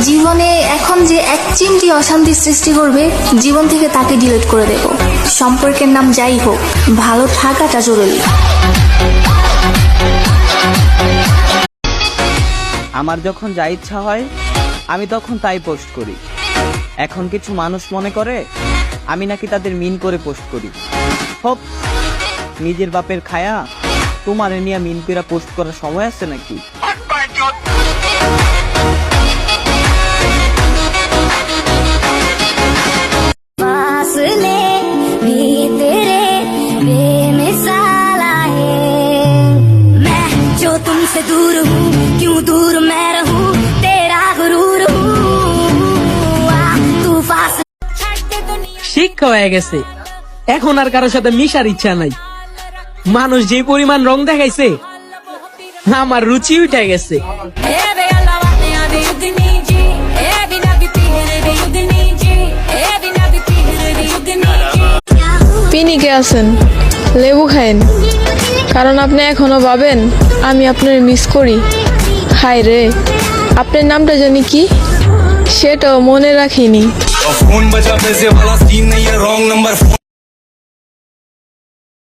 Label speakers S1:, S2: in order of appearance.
S1: জীবনে এখন যে এক চিমটি অশান্তির সৃষ্টি করবে, জীবন থেকে তাকে ডিলিট করে দেব। সম্পর্কের নাম যাই হোক, ভালো থাকাটা জরুরি।
S2: আমার যখন যা ইচ্ছা হয় আমি তখন তাই পোস্ট করি। এখন কিছু মানুষ মনে করে আমি নাকি তাদের মিন করে পোস্ট করি। হোপ, নিজের বাপের খায়া তোমার নিয়ে মিন করে পোস্ট করার সময় আছে নাকি?
S3: तुमसे दूर हूँ क्यों दूर मैं रहूँ तेरा गुरूर हूँ तू फास
S4: শিক্ষা হয়ে গেছে, এখন আর কারোর সাথে মিশার ইচ্ছা নাই। মানুষ যে পরিমাণ রং দেখাইছে, আমার রুচি উঠে গেছে।
S5: পিনিকে আছেন, লেবু খায়েন, কারণ আপনি এখনো ভাবেন আমি আপনার মিস করি। হায় রে, আপনার নামটা জানি কি, সেটাও মনে রাখিনি।
S6: फोन बजा पैसे वाला सीन नहीं है रॉन्ग नंबर।